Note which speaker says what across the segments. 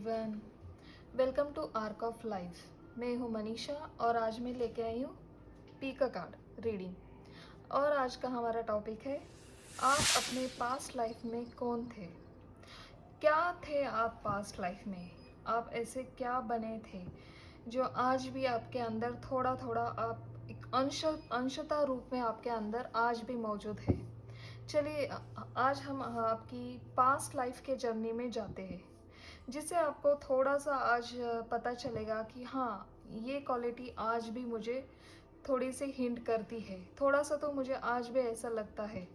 Speaker 1: Everyone, welcome to Arc of Life. मैं हूँ मनीषा और आज मैं लेके आई हूँ पीका कार्ड रीडिंग। और आज का हमारा टॉपिक है, आप अपने पास्ट लाइफ में कौन थे? क्या थे आप पास्ट लाइफ में? आप ऐसे क्या बने थे जो आज भी आपके अंदर थोड़ा थोड़ा आप एक अंशतः रूप में आपके अंदर आज भी मौजूद है। चलिए आज हम आपकी पास्ट लाइफ के जर्नी में जाते हैं, जिससे आपको थोड़ा सा आज पता चलेगा कि हाँ, ये क्वालिटी आज भी मुझे थोड़ी सी हिंट करती है। थोड़ा सा तो मुझे आज भी ऐसा लगता है।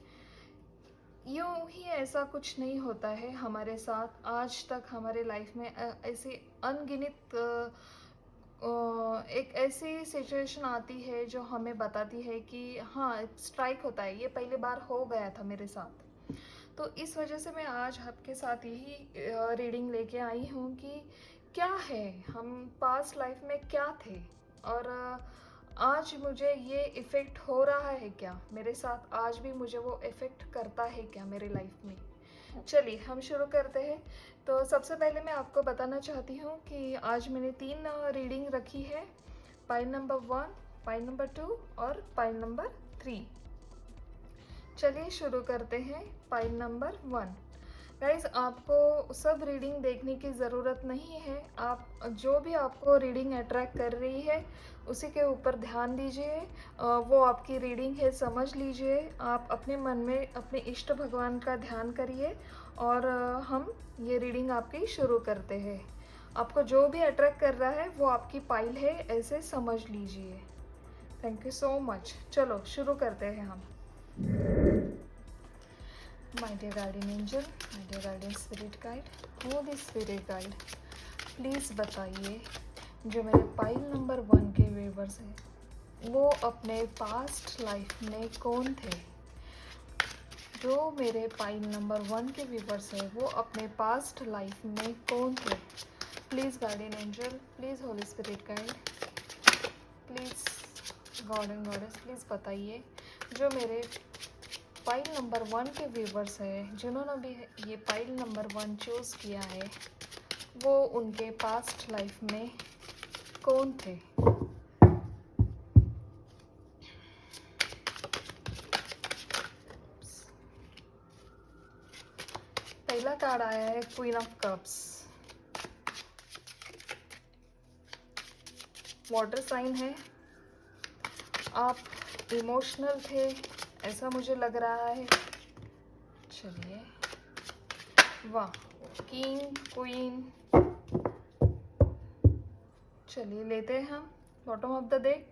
Speaker 1: यूँ ही ऐसा कुछ नहीं होता है हमारे साथ आज तक हमारे लाइफ में। ऐसे अनगिनत एक ऐसी सिचुएशन आती है जो हमें बताती है कि हाँ, स्ट्राइक होता है, ये पहली बार हो गया था मेरे साथ। तो इस वजह से मैं आज आपके साथ यही रीडिंग लेके आई हूँ कि क्या है, हम पास्ट लाइफ में क्या थे और आज मुझे ये इफ़ेक्ट हो रहा है क्या मेरे साथ, आज भी मुझे वो इफ़ेक्ट करता है क्या मेरे लाइफ में। चलिए हम शुरू करते हैं। तो सबसे पहले मैं आपको बताना चाहती हूँ कि आज मैंने 3 रीडिंग रखी है, पाइल नंबर 1, पाइल नंबर 2 और पाइल नंबर 3। चलिए शुरू करते हैं पाइल नंबर 1। गाइज, आपको सब रीडिंग देखने की ज़रूरत नहीं है। आप जो भी आपको रीडिंग अट्रैक्ट कर रही है उसी के ऊपर ध्यान दीजिए। वो आपकी रीडिंग है, समझ लीजिए। आप अपने मन में अपने इष्ट भगवान का ध्यान करिए और हम ये रीडिंग आपकी शुरू करते हैं। आपको जो भी अट्रैक्ट कर रहा है वो आपकी पाइल है, ऐसे समझ लीजिए। Thank you so much. चलो शुरू करते हैं हम। My dear guardian angel, my dear guardian spirit guide, holy spirit guide, please बताइए जो मेरे पाइल नंबर 1 के व्यूवर्स हैं वो अपने पास्ट लाइफ में कौन थे। जो मेरे पाइल नंबर 1 के व्यूवर्स हैं वो अपने पास्ट लाइफ में कौन थे। Please guardian angel, please Holi spirit guide, please God and goddess, please बताइए जो मेरे पाइल नंबर 1 के व्यूवर्स है, जिन्होंने भी ये पाइल नंबर 1 चूज़ किया है, वो उनके पास्ट लाइफ में कौन थे। पहला कार्ड आया है queen of cups. Water sign है, आप इमोशनल थे ऐसा मुझे लग रहा है। चलिए, वाह, किंग, क्वीन। चलिए लेते हैं हम bottom of the deck,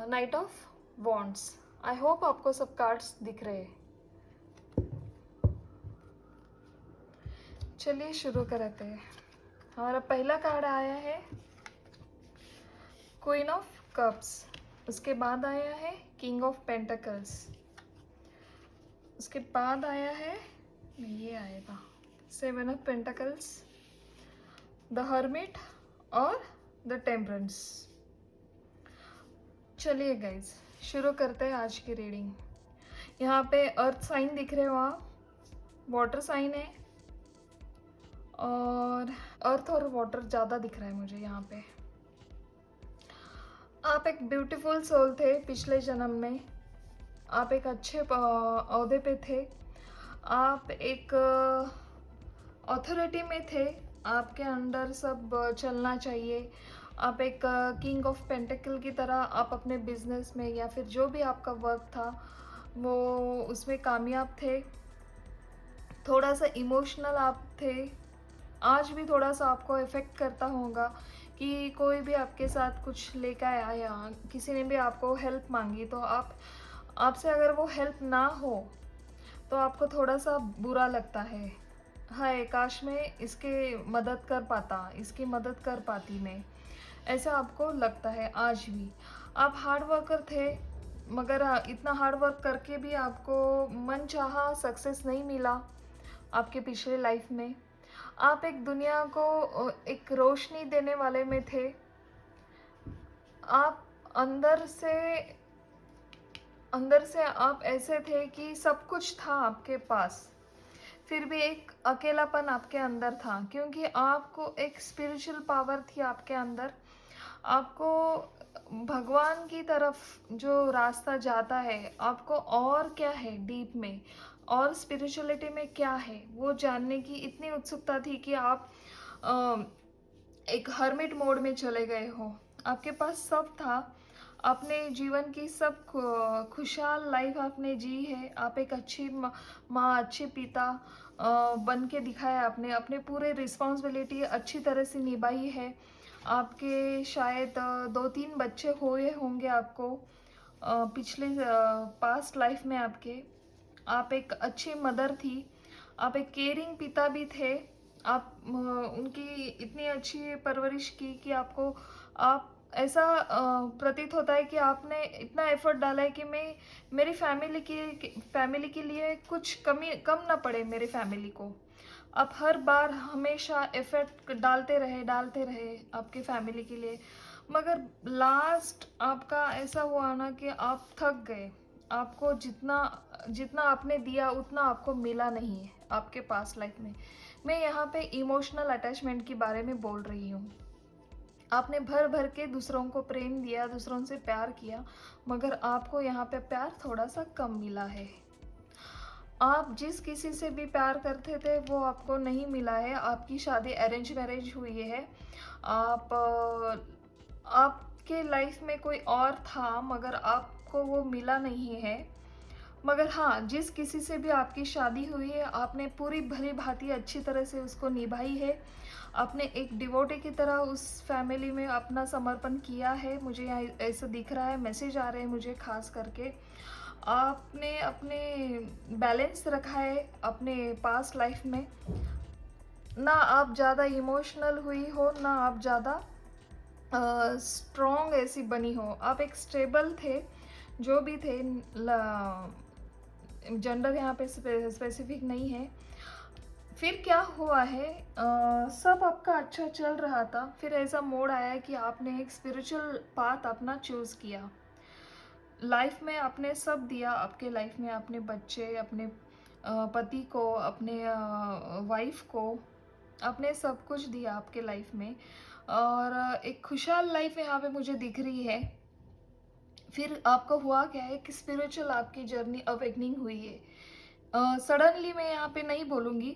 Speaker 1: night of wands. I hope आपको सब कार्ड्स दिख रहे हैं। चलिए शुरू करते हैं। हमारा पहला कार्ड आया है क्वीन ऑफ कप्स, उसके बाद आया है किंग ऑफ पेंटिकल्स, उसके बाद आया है, ये आएगा 7 ऑफ पेंटिकल्स, द हर्मिट और द टेम्परेंस। चलिए गाइज शुरू करते हैं आज की रीडिंग। यहाँ पे अर्थ साइन दिख रहे हो आप, वाटर साइन है और अर्थ और वाटर ज़्यादा दिख रहा है मुझे यहाँ पे। आप एक ब्यूटीफुल सोल थे पिछले जन्म में, आप एक अच्छे ओहदे पे थे, आप एक अथॉरिटी में थे, आपके अंडर सब चलना चाहिए। आप एक किंग ऑफ पेंटिकल की तरह आप अपने बिजनेस में या फिर जो भी आपका वर्क था वो उसमें कामयाब थे। थोड़ा सा इमोशनल आप थे, आज भी थोड़ा सा आपको इफ़ेक्ट करता होगा कि कोई भी आपके साथ कुछ लेकर आया, किसी ने भी आपको हेल्प मांगी तो आपसे अगर वो हेल्प ना हो तो आपको थोड़ा सा बुरा लगता है। हाय, काश मैं इसके मदद कर पाता, इसकी मदद कर पाती मैं, ऐसा आपको लगता है आज भी। आप हार्ड वर्कर थे, मगर इतना हार्ड वर्क करके भी आपको मन चाहा सक्सेस नहीं मिला आपके पिछले लाइफ में। आप एक दुनिया को एक रोशनी देने वाले में थे। आप अंदर से आप ऐसे थे कि सब कुछ था आपके पास, फिर भी एक अकेलापन आपके अंदर था, क्योंकि आपको एक स्पिरिचुअल पावर थी आपके अंदर। आपको भगवान की तरफ जो रास्ता जाता है, आपको और क्या है डीप में, और स्पिरिचुअलिटी में क्या है, वो जानने की इतनी उत्सुकता थी कि आप अ, एक हर्मिट मोड में चले गए हो। आपके पास सब था, आपने जीवन की सब खुशहाल लाइफ आपने जी है। आप एक अच्छी माँ, अच्छे पिता बन के दिखाया आपने। अपने पूरे रिस्पॉन्सिबिलिटी अच्छी तरह से निभाई है। आपके शायद 2-3 बच्चे हुए होंगे आपको पिछले पास्ट लाइफ में आपके। आप एक अच्छी मदर थी, आप एक केयरिंग पिता भी थे। आप उनकी इतनी अच्छी परवरिश की कि आपको आप ऐसा प्रतीत होता है कि आपने इतना एफर्ट डाला है कि मैं मेरी फैमिली के लिए कुछ कम ना पड़े मेरे फैमिली को। आप हर बार हमेशा एफर्ट डालते रहे आपके फैमिली के लिए। मगर लास्ट आपका ऐसा हुआ ना कि आप थक गए। आपको जितना जितना आपने दिया उतना आपको मिला नहीं है आपके पास लाइफ में। मैं यहाँ पे इमोशनल अटैचमेंट के बारे में बोल रही हूँ। आपने भर भर के दूसरों को प्रेम दिया, दूसरों से प्यार किया, मगर आपको यहाँ पे प्यार थोड़ा सा कम मिला है। आप जिस किसी से भी प्यार करते थे वो आपको नहीं मिला है। आपकी शादी अरेंज मैरिज हुई है। आप आपके लाइफ में कोई और था, मगर आपको वो मिला नहीं है। मगर हाँ, जिस किसी से भी आपकी शादी हुई है, आपने पूरी भली भांति अच्छी तरह से उसको निभाई है। आपने एक डिवोटी की तरह उस फैमिली में अपना समर्पण किया है। मुझे यहाँ ऐसा दिख रहा है, मैसेज आ रहे हैं मुझे खास करके। आपने अपने बैलेंस रखा है अपने पास्ट लाइफ में। ना आप ज़्यादा इमोशनल हुई हो, ना आप ज़्यादा स्ट्रॉन्ग ऐसी बनी हो। आप एक स्टेबल थे, जो भी थे। जेंडर यहाँ पे स्पेसिफिक नहीं है। फिर क्या हुआ है, सब आपका अच्छा चल रहा था, फिर ऐसा मोड़ आया कि आपने एक स्पिरिचुअल पाथ अपना चूज़ किया। लाइफ में आपने सब दिया, आपके लाइफ में अपने बच्चे, अपने पति को, अपने वाइफ को, आपने सब कुछ दिया आपके लाइफ में। और एक खुशहाल लाइफ यहाँ पे मुझे दिख रही है। फिर आपका हुआ क्या है कि स्पिरिचुअल आपकी जर्नी अवेकनिंग हुई है। सडनली मैं यहाँ पे नहीं बोलूँगी।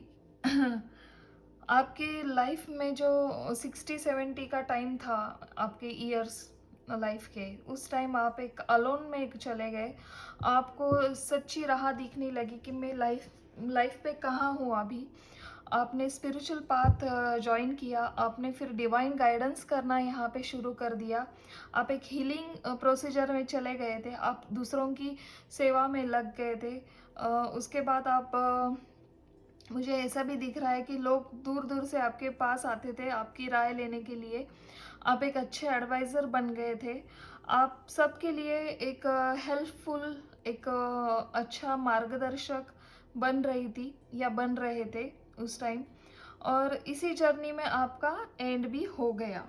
Speaker 1: आपके लाइफ में जो 60-70 का टाइम था, आपके ईयर्स लाइफ के, उस टाइम आप एक अलोन में चले गए। आपको सच्ची राह दिखने लगी कि मैं लाइफ पे कहाँ हूँ अभी। आपने स्पिरिचुअल पाथ ज्वाइन किया। आपने फिर डिवाइन गाइडेंस करना यहाँ पे शुरू कर दिया। आप एक हीलिंग प्रोसीजर में चले गए थे। आप दूसरों की सेवा में लग गए थे। उसके बाद आप मुझे ऐसा भी दिख रहा है कि लोग दूर दूर से आपके पास आते थे आपकी राय लेने के लिए। आप एक अच्छे एडवाइज़र बन गए थे। आप सबके लिए एक हेल्पफुल, एक अच्छा मार्गदर्शक बन रही थी या बन रहे थे उस टाइम। और इसी जर्नी में आपका एंड भी हो गया।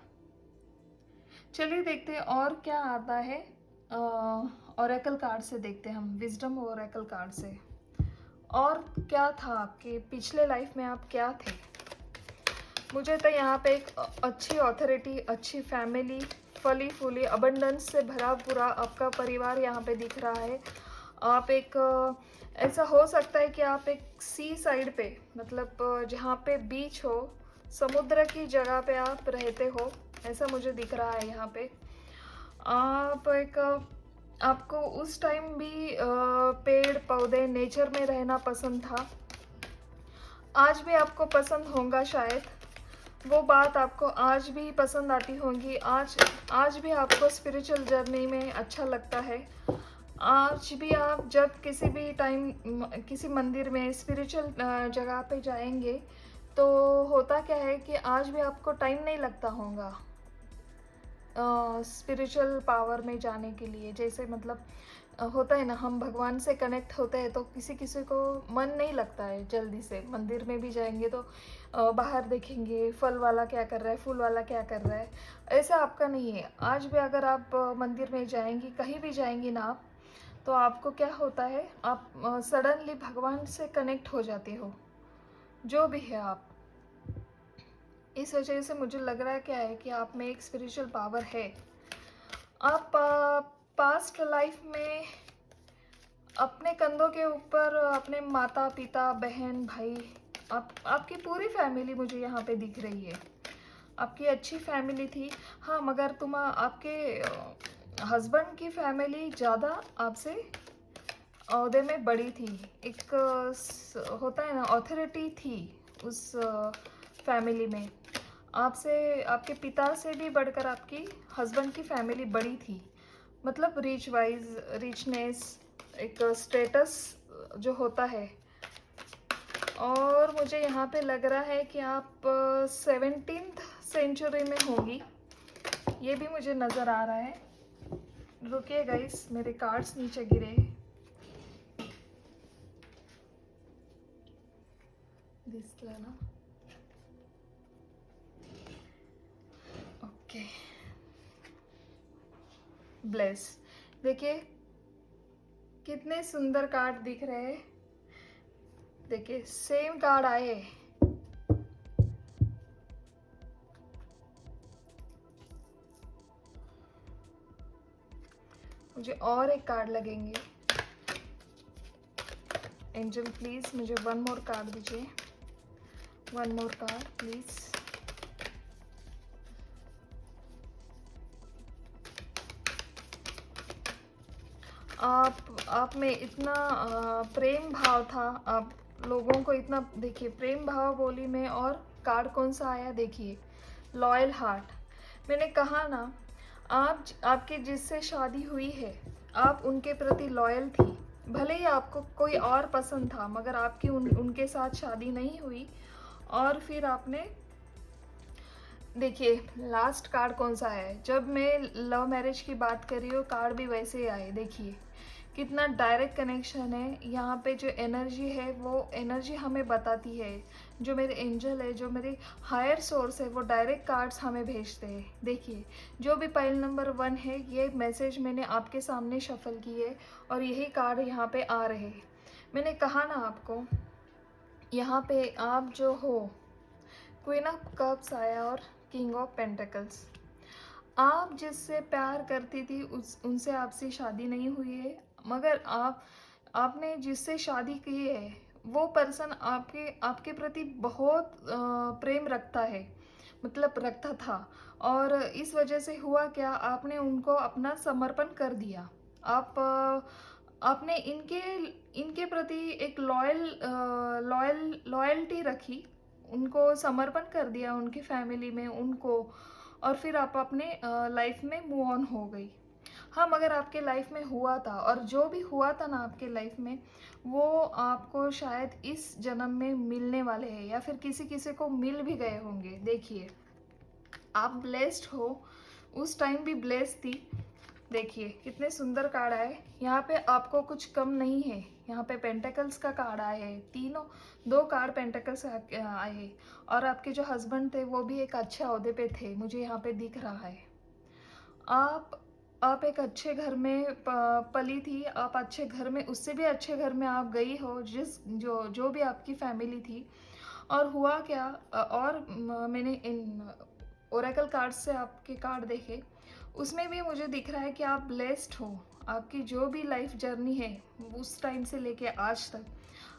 Speaker 1: चलिए देखते हैं और क्या आता है। ओरेकल कार्ड से देखते हैं हम, विजडम ओरेकल कार्ड से। और क्या था आपके पिछले लाइफ में, आप क्या थे। मुझे तो यहाँ पे एक अच्छी अथॉरिटी, अच्छी फैमिली, फली फूली अबंडेंस से भरा पूरा आपका परिवार यहाँ पे दिख रहा है। आप एक ऐसा हो सकता है कि आप एक सी साइड पे, मतलब जहाँ पे बीच हो, समुद्र की जगह पे आप रहते हो, ऐसा मुझे दिख रहा है यहाँ पे। आप एक आपको उस टाइम भी पेड़ पौधे नेचर में रहना पसंद था। आज भी आपको पसंद होगा शायद, वो बात आपको आज भी पसंद आती होंगी। आज भी आपको स्पिरिचुअल जर्नी में अच्छा लगता है। आज भी आप जब किसी भी टाइम किसी मंदिर में स्पिरिचुअल जगह पे जाएंगे, तो होता क्या है कि आज भी आपको टाइम नहीं लगता होगा स्पिरिचुअल पावर में जाने के लिए। जैसे मतलब होता है ना, हम भगवान से कनेक्ट होते हैं तो किसी किसी को मन नहीं लगता है जल्दी से। मंदिर में भी जाएंगे तो बाहर देखेंगे फल वाला क्या कर रहा है, फूल वाला क्या कर रहा है। ऐसा आपका नहीं है। आज भी अगर आप मंदिर में जाएंगी, कहीं भी जाएंगी ना आप, तो आपको क्या होता है, आप सडनली भगवान से कनेक्ट हो जाते हो। जो भी है आप, इस वजह से मुझे लग रहा है क्या है कि आप में एक स्पिरिचुअल पावर है। आप पास्ट लाइफ में अपने कंधों के ऊपर अपने माता पिता बहन भाई, आपकी पूरी फैमिली मुझे यहाँ पे दिख रही है। आपकी अच्छी फैमिली थी, हाँ, मगर आपके हस्बैंड की फैमिली ज़्यादा आपसे ओहदे में बड़ी थी। एक होता है ना, अथॉरिटी थी उस फैमिली में। आपसे, आपके पिता से भी बढ़कर आपकी हस्बैंड की फैमिली बड़ी थी। मतलब रिच वाइज, रिचनेस, एक स्टेटस जो होता है। और मुझे यहाँ पे लग रहा है कि आप 17th सेंचुरी में होंगी, ये भी मुझे नज़र आ रहा है। रुकिए गाइस, मेरे कार्ड्स नीचे गिरे। दिसला ना? Okay, bless. देखिए कितने सुंदर कार्ड दिख रहे हैं। देखिए सेम कार्ड आए। मुझे और एक कार्ड लगेंगे। एंजल प्लीज मुझे वन मोर कार्ड दीजिए, वन मोर कार्ड प्लीज। आप में इतना प्रेम भाव था, आप लोगों को इतना, देखिए प्रेम भाव बोली मैं। और कार्ड कौन सा आया देखिए, लॉयल हार्ट। मैंने कहा ना, आपकी जिससे शादी हुई है, आप उनके प्रति लॉयल थी। भले ही आपको कोई और पसंद था, मगर आपकी उनके साथ शादी नहीं हुई। और फिर आपने, देखिए लास्ट कार्ड कौन सा है। जब मैं लव मैरिज की बात कर रही हूँ, कार्ड भी वैसे ही आए। देखिए कितना डायरेक्ट कनेक्शन है यहाँ पे। जो एनर्जी है वो एनर्जी हमें बताती है, जो मेरे एंजल है, जो मेरे हायर सोर्स है, वो डायरेक्ट कार्ड्स हमें भेजते हैं। देखिए जो भी पाइल नंबर 1 है, ये मैसेज मैंने आपके सामने शफल की है और यही कार्ड यहाँ पे आ रहे हैं। मैंने कहा ना आपको, यहाँ पे आप जो हो, क्वीन ऑफ कप्स आया और किंग ऑफ पेंटिकल्स। आप जिससे प्यार करती थी उनसे आपसे शादी नहीं हुई है, मगर आपने जिससे शादी की है, वो पर्सन आपके प्रति बहुत प्रेम रखता है, मतलब रखता था। और इस वजह से हुआ क्या, आपने उनको अपना समर्पण कर दिया। आपने इनके प्रति एक लॉयल्टी रखी, उनको समर्पण कर दिया उनकी फैमिली में उनको। और फिर आप अपने लाइफ में मूव ऑन हो गई। हाँ, मगर आपके लाइफ में हुआ था, और जो भी हुआ था ना आपके लाइफ में, वो आपको शायद इस जन्म में मिलने वाले हैं, या फिर किसी किसी को मिल भी गए होंगे। देखिए आप ब्लेस्ड हो, उस टाइम भी ब्लेस्ड थी। देखिए कितने सुंदर कार्ड आए यहाँ पे। आपको कुछ कम नहीं है। यहाँ पे पेंटेकल्स का कार्ड आए है, तीनों 2 कार्ड पेंटेकल्स आए हैं। और आपके जो हस्बैंड थे वो भी एक अच्छे ओहदे पे थे, मुझे यहाँ पे दिख रहा है। आप एक अच्छे घर में पली थी, आप अच्छे घर में, उससे भी अच्छे घर में आप गई हो, जो भी आपकी फैमिली थी। और हुआ क्या, और मैंने इन ओरेकल कार्ड से आपके कार्ड देखे, उसमें भी मुझे दिख रहा है कि आप ब्लेस्ड हो। आपकी जो भी लाइफ जर्नी है, उस टाइम से लेके आज तक,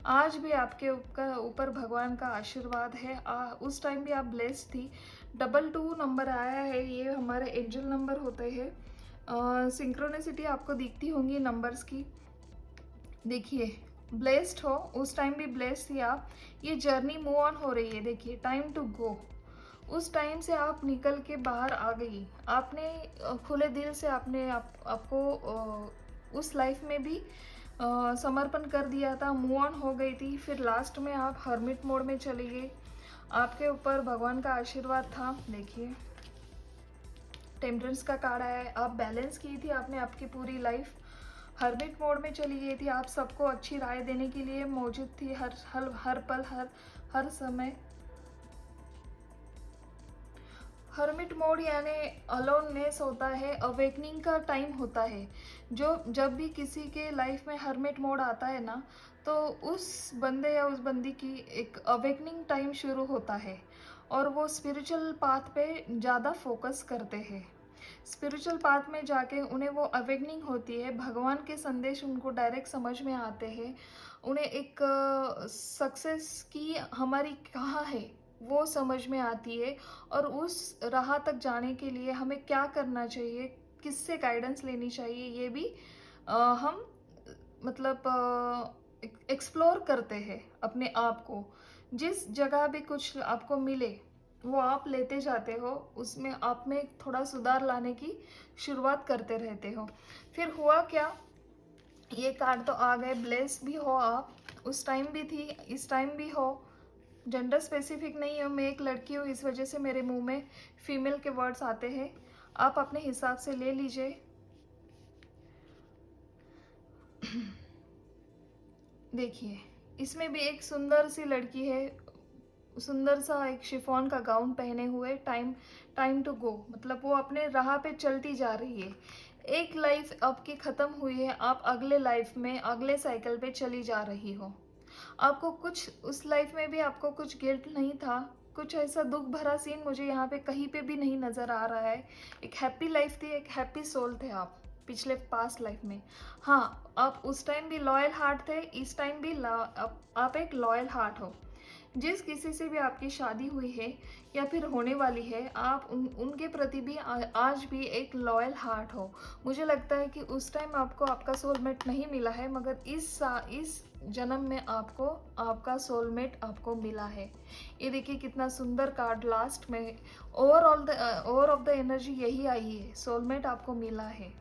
Speaker 1: आज भी आपके ऊपर भगवान का आशीर्वाद है। उस टाइम भी आप ब्लेस्ड थी। 222 नंबर आया है, ये हमारे एंजल नंबर होते हैं। सिंक्रोनिसिटी आपको दिखती होंगी नंबर्स की। देखिए ब्लेस्ड हो, उस टाइम भी ब्लेस्ड थी आप। ये जर्नी मूव ऑन हो रही है। देखिए टाइम टू गो, उस टाइम से आप निकल के बाहर आ गई। आपने खुले दिल से आपको उस लाइफ में भी समर्पण कर दिया था, मूव ऑन हो गई थी। फिर लास्ट में आप हर्मिट मोड में चली गई। आपके ऊपर भगवान का आशीर्वाद था। देखिए टेम्परेंस का कार्ड आया है। आप बैलेंस की थी आपने आपकी पूरी लाइफ, हर्मिट मोड में चली गई थी। आप सबको अच्छी राय देने के लिए मौजूद थी, हर पल, हर समय। हर्मिट मोड यानी अलोननेस होता है, अवेकनिंग का टाइम होता है। जो जब भी किसी के लाइफ में हर्मिट मोड आता है ना, तो उस बंदे या उस बंदी की एक अवेकनिंग टाइम शुरू होता है और वो स्पिरिचुअल पाथ पे ज़्यादा फोकस करते हैं। स्पिरिचुअल पाथ में जाके उन्हें वो अवेकनिंग होती है, भगवान के संदेश उनको डायरेक्ट समझ में आते हैं, उन्हें एक सक्सेस की हमारी कहाँ है वो समझ में आती है, और उस राह तक जाने के लिए हमें क्या करना चाहिए, किससे गाइडेंस लेनी चाहिए, ये भी हम मतलब एक्सप्लोर करते हैं अपने आप को। जिस जगह भी कुछ आपको मिले वो आप लेते जाते हो, उसमें आप में थोड़ा सुधार लाने की शुरुआत करते रहते हो। फिर हुआ क्या, ये कार्ड तो आ गए, ब्लेस भी हो आप, उस टाइम भी थी, इस टाइम भी हो, जेंडर स्पेसिफिक नहीं हो। मैं एक लड़की हूँ, इस वजह से मेरे मुंह में फीमेल के वर्ड्स आते हैं, आप अपने हिसाब से ले लीजिए। देखिए, इसमें भी एक सुंदर सी लड़की है, सुंदर सा एक शिफॉन का गाउन पहने हुए, टाइम टाइम टू गो, मतलब वो अपने राह पे चलती जा रही है। एक लाइफ आपकी ख़त्म हुई है, आप अगले लाइफ में अगले साइकिल पे चली जा रही हो। आपको कुछ उस लाइफ में भी आपको कुछ गिल्ट नहीं था, कुछ ऐसा दुख भरा सीन मुझे यहाँ पे कहीं पे भी नहीं नज़र आ रहा है। एक हैप्पी लाइफ थी, एक हैप्पी सोल थे आप पिछले पास्ट लाइफ में। हाँ, आप उस टाइम भी लॉयल हार्ट थे, इस टाइम भी आप एक लॉयल हार्ट हो। जिस किसी से भी आपकी शादी हुई है या फिर होने वाली है, आप उनके प्रति भी आज भी एक लॉयल हार्ट हो। मुझे लगता है कि उस टाइम आपको आपका सोलमेट नहीं मिला है, मगर इस जन्म में आपको आपका सोलमेट आपको मिला है। ये देखिए कितना सुंदर कार्ड लास्ट में, ओवर ऑफ द एनर्जी यही आई है, सोलमेट आपको मिला है।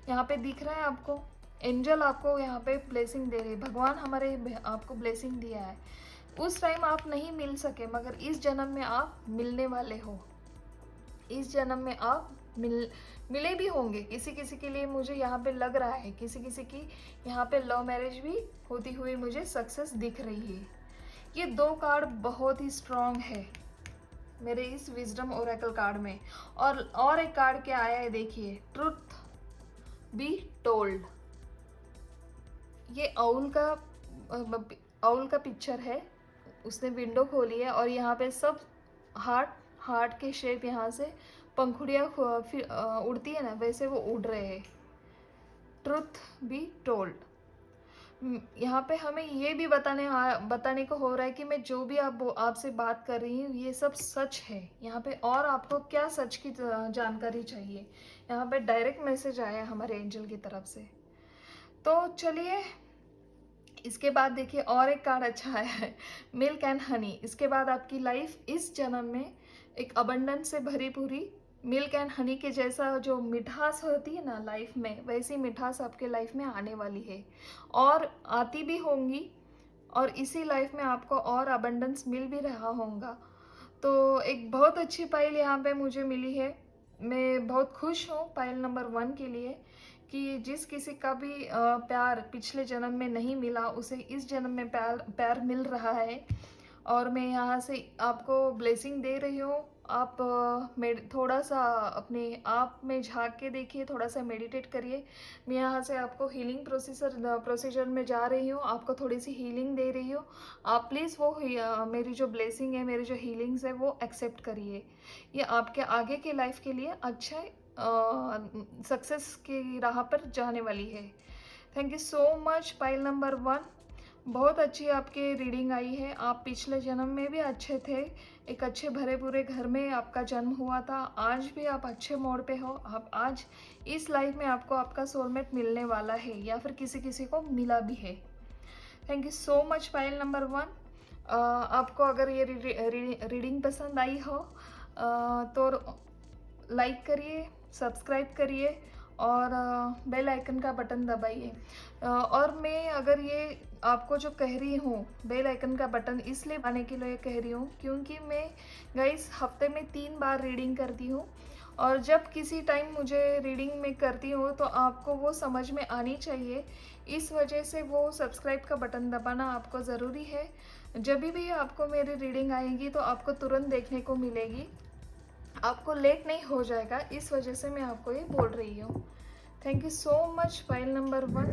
Speaker 1: यहाँ पे दिख रहा है आपको, एंजल आपको यहाँ पे ब्लेसिंग दे रहे हैं, भगवान हमारे आपको ब्लेसिंग दिया है। उस टाइम आप नहीं मिल सके, मगर इस जन्म में आप मिलने वाले हो। इस जन्म में आप मिले भी होंगे। किसी किसी के लिए मुझे यहाँ पे लग रहा है, किसी किसी की यहाँ पे लव मैरिज भी होती हुई मुझे सक्सेस दिख रही है। ये दो कार्ड बहुत ही स्ट्रांग है मेरे इस विजडम ओरेकल कार्ड में। और एक कार्ड क्या आया है देखिए, ट्रुथ बी टोल्ड। ये आउल का पिक्चर है, उसने विंडो खोली है और यहाँ पे सब हार्ट के शेप, यहाँ से पंखुड़ियाँ उड़ती है ना, वैसे वो उड़ रहे हैं। ट्रुथ बी टोल्ड, यहाँ पे हमें ये भी बताने को हो रहा है कि मैं जो भी आपसे बात कर रही हूँ ये सब सच है। यहाँ पे और आपको क्या सच की जानकारी चाहिए, यहाँ पे डायरेक्ट मैसेज आया हमारे एंजल की तरफ से। तो चलिए, इसके बाद देखिए और एक कार्ड अच्छा आया है, मिल्क एंड हनी। इसके बाद आपकी लाइफ इस जन्म में एक अबंडेंस से भरी पूरी मिल्क एंड हनी के जैसा जो मिठास होती है ना लाइफ में, वैसी मिठास आपके लाइफ में आने वाली है और आती भी होंगी, और इसी लाइफ में आपको और अबंडेंस मिल भी रहा होगा। तो एक बहुत अच्छी पाइल यहाँ पे मुझे मिली है, मैं बहुत खुश हूँ पाइल नंबर 1 के लिए, कि जिस किसी का भी प्यार पिछले जन्म में नहीं मिला उसे इस जन्म में प्यार मिल रहा है। और मैं यहाँ से आपको ब्लेसिंग दे रही हूँ। आप थोड़ा सा अपने आप में झांक के देखिए, थोड़ा सा मेडिटेट करिए। मैं यहाँ से आपको हीलिंग प्रोसीजर में जा रही हूँ, आपको थोड़ी सी हीलिंग दे रही हूँ। आप प्लीज़ वो मेरी जो ब्लेसिंग है, मेरी जो हीलिंग्स है वो एक्सेप्ट करिए। ये आपके आगे के लाइफ के लिए अच्छा सक्सेस की राह पर जाने वाली है। Thank you so much pile number 1, बहुत अच्छी आपकी रीडिंग आई है। आप पिछले जन्म में भी अच्छे थे, एक अच्छे भरे पूरे घर में आपका जन्म हुआ था, आज भी आप अच्छे मोड़ पे हो। आप आज इस लाइफ में आपको आपका सोलमेट मिलने वाला है या फिर किसी किसी को मिला भी है। Thank you so much pile number 1। आपको अगर ये रीडिंग पसंद आई हो तो लाइक करिए, सब्सक्राइब करिए और बेल आइकन का बटन दबाइए। और मैं अगर ये आपको जो कह रही हूँ बेल आइकन का बटन इसलिए दबाने के लिए कह रही हूँ क्योंकि मैं गाइस हफ्ते में 3 बार रीडिंग करती हूँ, और जब किसी टाइम मुझे रीडिंग में करती हूँ तो आपको वो समझ में आनी चाहिए, इस वजह से वो सब्सक्राइब का बटन दबाना आपको ज़रूरी है। जब भी आपको मेरी रीडिंग आएगी तो आपको तुरंत देखने को मिलेगी। आपको लेट नहीं हो जाएगा, इस वजह से मैं आपको ये बोल रही हूँ। Thank you so much pile number 1।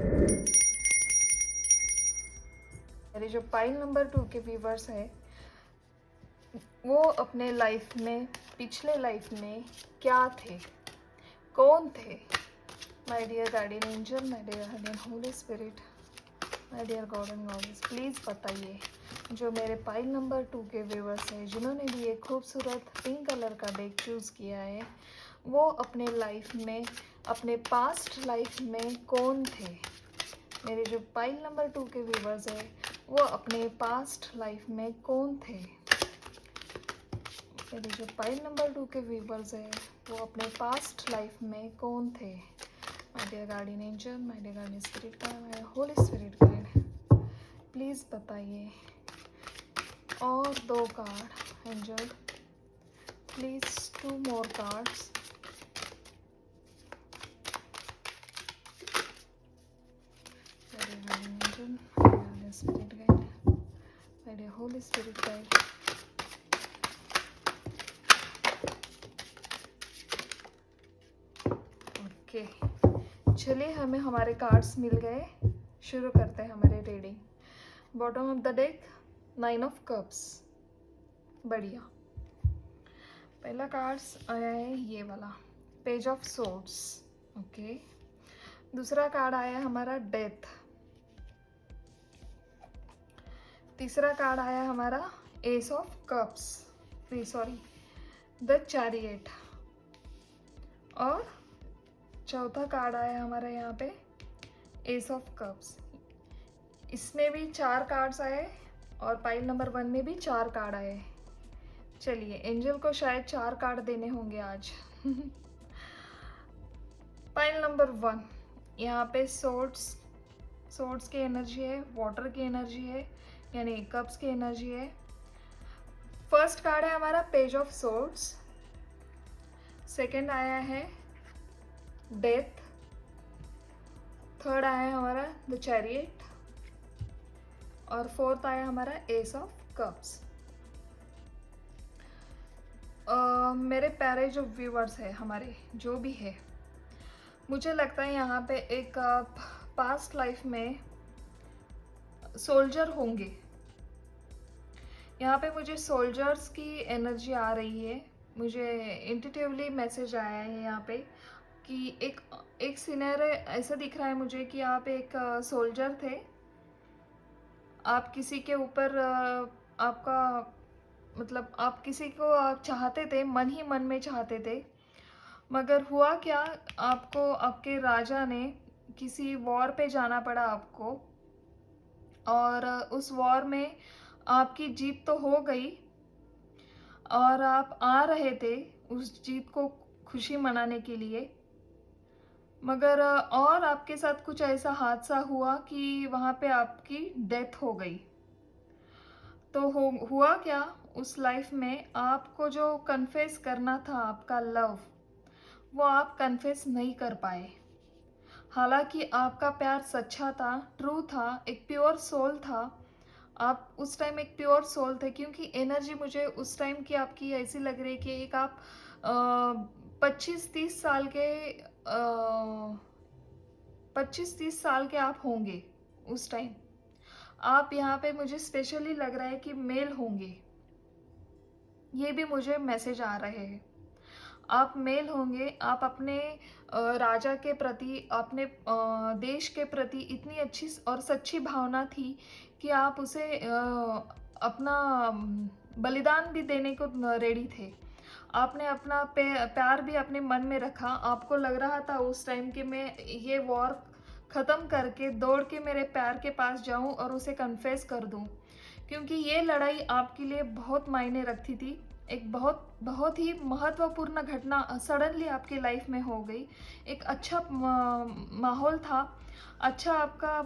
Speaker 1: मेरे जो पाइल नंबर 2 के व्यूवर्स है, वो अपने लाइफ में, पिछले लाइफ में क्या थे, कौन थे? My dear guardian angel, my dear guardian holy spirit, my dear God and goddess, please बताइए जो मेरे पाइल नंबर 2 के व्यूवर्स हैं, जिन्होंने भी एक खूबसूरत पिंक कलर का डेक चूज़ किया है, वो अपने लाइफ में, अपने पास्ट लाइफ में कौन थे? मेरे जो पाइल नंबर 2 के व्यूवर्स हैं, वो अपने पास्ट लाइफ में कौन थे? मेरे जो पाइल नंबर 2 के व्यूवर्स हैं, वो अपने पास्ट लाइफ में कौन थे? My dear guardian angel, my dear guardian spirit guide, my holy spirit guide, please बताइए। और 2 card angel, please 2 more cards. My dear guardian angel, my dear guardian spirit guide, my dear holy spirit guide, okay. चलिए, हमें हमारे cards मिल गए, शुरू करते हैं हमारे reading. Bottom of the deck 9 of cups, बढ़िया। पहला कार्ड्स आया है ये वाला, पेज ऑफ सोर्ड्स, ओके। दूसरा कार्ड आया हमारा डेथ। तीसरा कार्ड आया हमारा S of cups, sorry the chariot. और चौथा कार्ड आया हमारा यहाँ पे एस ऑफ कप्स। इसमें भी 4 कार्ड्स आए और पाइल नंबर 1 में भी 4 कार्ड आए। चलिए, एंजल को शायद 4 कार्ड देने होंगे आज। पाइल नंबर 1, यहाँ पे सोर्ड्स की एनर्जी है, वाटर की एनर्जी है, यानी कप्स की एनर्जी है। फर्स्ट कार्ड है हमारा पेज ऑफ सोर्ड्स, सेकंड आया है डेथ, थर्ड आया हमारा द चैरियट, और फोर्थ आया हमारा एस ऑफ कप्स। मेरे प्यारे जो व्यूवर्स है हमारे, जो भी है, मुझे लगता है यहाँ पे एक पास्ट लाइफ में सोल्जर होंगे। यहाँ पे मुझे सोल्जर्स की एनर्जी आ रही है। मुझे इंट्यूटिवली मैसेज आया है यहाँ पे कि एक सिनेरियो ऐसा दिख रहा है मुझे कि आप एक सोल्जर थे, आप किसी के ऊपर आपका मतलब आप किसी को आप चाहते थे, मन ही मन में चाहते थे, मगर हुआ क्या, आपको आपके राजा ने किसी वॉर पे जाना पड़ा आपको, और उस वॉर में आपकी जीत तो हो गई और आप आ रहे थे उस जीत को खुशी मनाने के लिए, मगर और आपके साथ कुछ ऐसा हादसा हुआ कि वहाँ पे आपकी डेथ हो गई। तो हुआ क्या, उस लाइफ में आपको जो कन्फेस करना था आपका लव, वो आप कन्फेस नहीं कर पाए। हालांकि आपका प्यार सच्चा था, ट्रू था, एक प्योर सोल था। आप उस टाइम एक प्योर सोल थे, क्योंकि एनर्जी मुझे उस टाइम की आपकी ऐसी लग रही है कि एक आप 25-30 साल के 25-30 साल के आप होंगे उस टाइम। आप यहाँ पे मुझे स्पेशली लग रहा है कि मेल होंगे, ये भी मुझे मैसेज आ रहे हैं। आप मेल होंगे, आप अपने राजा के प्रति, अपने देश के प्रति इतनी अच्छी और सच्ची भावना थी कि आप उसे अपना बलिदान भी देने को रेडी थे। आपने अपना प्यार भी अपने मन में रखा। आपको लग रहा था उस टाइम कि मैं ये वॉर ख़त्म करके दौड़ के मेरे प्यार के पास जाऊं और उसे कन्फेस कर दूं, क्योंकि ये लड़ाई आपके लिए बहुत मायने रखती थी। एक बहुत ही महत्वपूर्ण घटना सडनली आपकी लाइफ में हो गई। एक अच्छा माहौल था, अच्छा आपका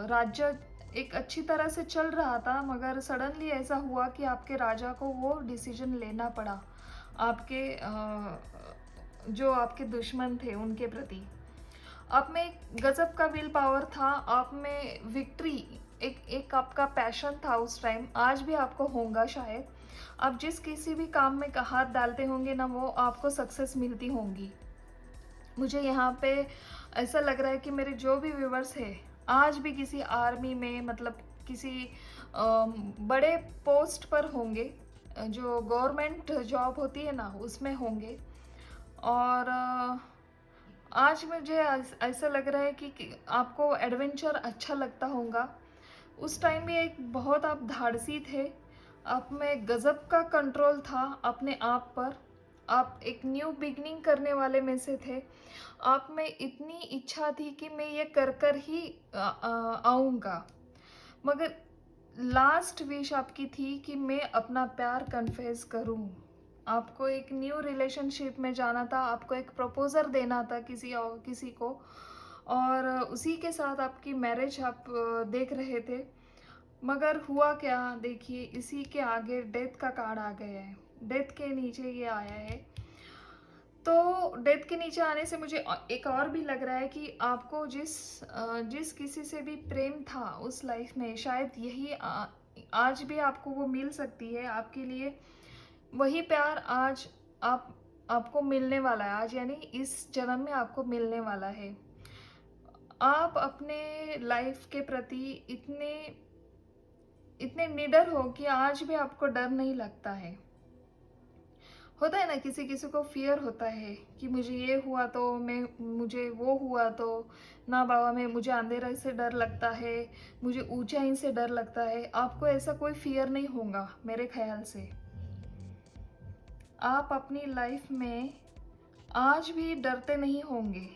Speaker 1: राज्य एक अच्छी तरह से चल रहा था, मगर सडनली ऐसा हुआ कि आपके राजा को वो डिसीजन लेना पड़ा आपके जो आपके दुश्मन थे उनके प्रति। आप में एक गजब का विल पावर था, आप में विक्ट्री, एक आपका पैशन था उस टाइम, आज भी आपको होगा शायद। आप जिस किसी भी काम में हाथ डालते होंगे ना, वो आपको सक्सेस मिलती होंगी। मुझे यहाँ पे ऐसा लग रहा है कि मेरे जो भी व्यूवर्स हैं, आज भी किसी आर्मी में, मतलब किसी बड़े पोस्ट पर होंगे, जो गवर्नमेंट जॉब होती है ना उसमें होंगे। और आज मुझे ऐसा लग रहा है कि आपको एडवेंचर अच्छा लगता होगा। उस टाइम भी एक बहुत आप धाड़सी थे, आप में गज़ब का कंट्रोल था अपने आप पर। आप एक न्यू बिगनिंग करने वाले में से थे। आप में इतनी इच्छा थी कि मैं ये कर कर ही आऊँगा। मगर लास्ट विश आपकी थी कि मैं अपना प्यार कन्फेस करूँ। आपको एक न्यू रिलेशनशिप में जाना था, आपको एक प्रपोज़र देना था किसी को, और उसी के साथ आपकी मैरिज आप देख रहे थे। मगर हुआ क्या, देखिए इसी के आगे डेथ का कार्ड आ गया है। डेथ के नीचे ये आया है। तो डेथ के नीचे आने से मुझे एक और भी लग रहा है कि आपको जिस किसी से भी प्रेम था उस लाइफ में, शायद यही आज भी आपको वो मिल सकती है आपके लिए। वही प्यार आज आपको मिलने वाला है, आज यानी इस जन्म में आपको मिलने वाला है। आप अपने लाइफ के प्रति इतने इतने निडर हो कि आज भी आपको डर नहीं लगता है। होता है ना, किसी किसी को फियर होता है कि मुझे ये हुआ तो मुझे वो हुआ तो, ना बाबा मैं मुझे अंधेरे से डर लगता है, मुझे ऊंचाई से डर लगता है। आपको ऐसा कोई फियर नहीं होगा मेरे ख्याल से। आप अपनी लाइफ में आज भी डरते नहीं होंगे,